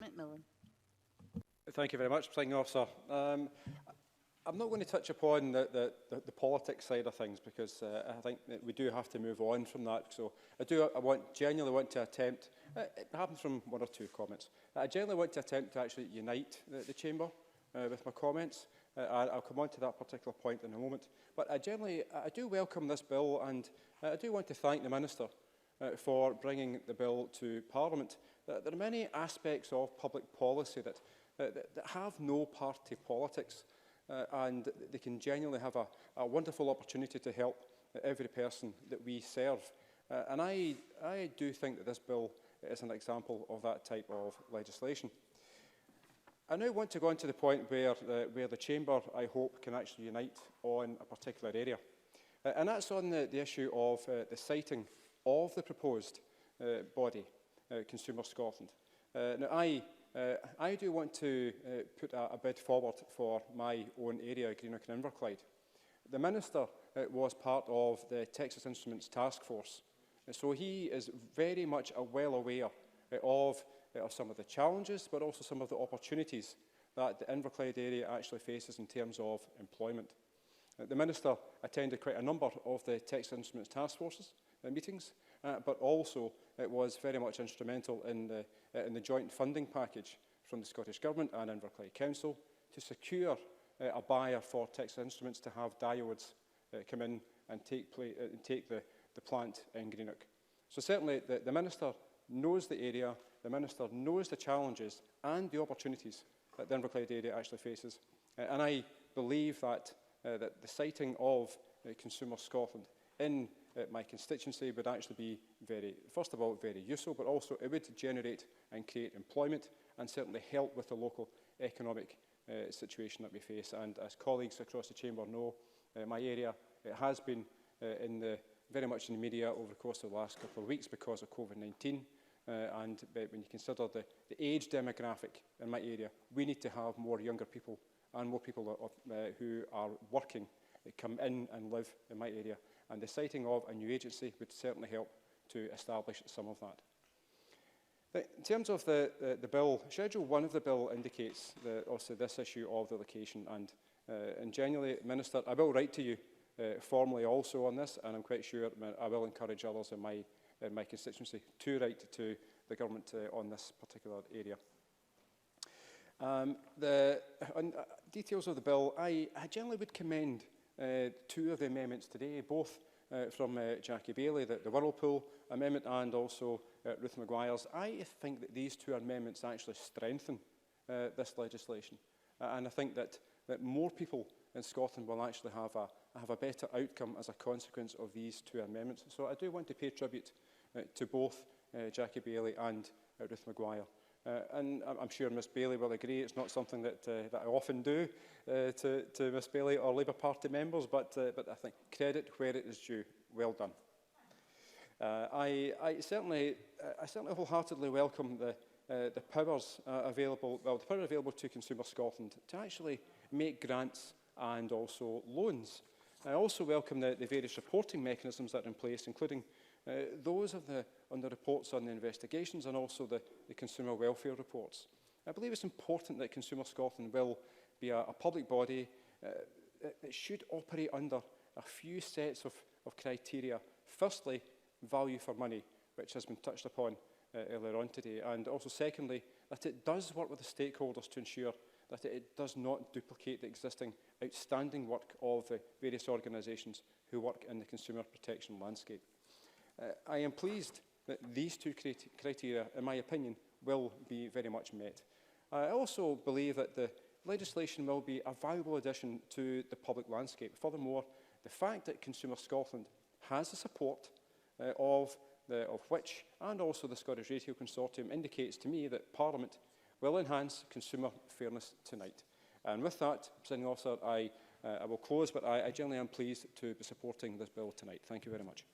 McMillan. Thank you very much, Presiding Officer. I'm not going to touch upon the politics side of things because I think that we do have to move on from that. So I genuinely want to attempt, it happens from one or two comments, I genuinely want to attempt to actually unite the Chamber with my comments. I'll come on to that particular point in a moment. But I do welcome this bill, and I do want to thank the Minister for bringing the bill to Parliament. There are many aspects of public policy that have no party politics, and they can genuinely have a wonderful opportunity to help every person that we serve. And I do think that this bill is an example of that type of legislation. I now want to go on to the point where the Chamber, I hope, can actually unite on a particular area. And that's on the issue of the siting of the proposed body, Consumer Scotland. Now, I do want to put a bid forward for my own area, Greenock and Inverclyde. The Minister was part of the Texas Instruments Task Force, so he is very much well aware of some of the challenges, but also some of the opportunities that the Inverclyde area actually faces in terms of employment. The Minister attended quite a number of the Texas Instruments Task Forces meetings, but also it was very much instrumental in the joint funding package from the Scottish Government and Inverclyde Council to secure a buyer for Texas Instruments to have diodes come in and take the plant in Greenock. So certainly the Minister knows the area, the Minister knows the challenges and the opportunities that the Inverclyde area actually faces. And I believe that the siting of Consumer Scotland in my constituency would actually be first of all, very useful, but also it would generate and create employment and certainly help with the local economic situation that we face. And as colleagues across the Chamber know, my area has been very much in the media over the course of the last couple of weeks because of COVID-19. And when you consider the age demographic in my area, we need to have more younger people and more people who are working come in and live in my area. And the siting of a new agency would certainly help to establish some of that. In terms of the bill, Schedule 1 of the bill indicates also this issue of the location. And genuinely, Minister, I will write to you formally also on this, and I'm quite sure I will encourage others in my constituency to write to the government on this particular area. On details of the bill, I generally would commend two of the amendments today, both from Jackie Baillie, the Whirlpool amendment, and also Ruth Maguire's. I think that these two amendments actually strengthen this legislation, and I think that more people in Scotland will actually have a better outcome as a consequence of these two amendments. So I do want to pay tribute to both Jackie Baillie and Ruth Maguire. And I'm sure Ms Baillie will agree it's not something that I often do to Ms Baillie or Labour Party members, but I think credit where it is due. Well done. I certainly wholeheartedly welcome the powers available to Consumer Scotland to actually make grants and also loans. I also welcome the various reporting mechanisms that are in place, including those on the reports on the investigations and also the consumer welfare reports. I believe it's important that Consumer Scotland will be a public body. It should operate under a few sets of criteria. Firstly, value for money, which has been touched upon earlier on today. And also secondly, that it does work with the stakeholders to ensure that it does not duplicate the existing outstanding work of the various organisations who work in the consumer protection landscape. I am pleased that these two criteria, in my opinion, will be very much met. I also believe that the legislation will be a valuable addition to the public landscape. Furthermore, the fact that Consumer Scotland has the support of which and also the Scottish Radio Consortium indicates to me that Parliament will enhance consumer fairness tonight. And with that, Presiding Officer, I will close, but I genuinely am pleased to be supporting this bill tonight. Thank you very much.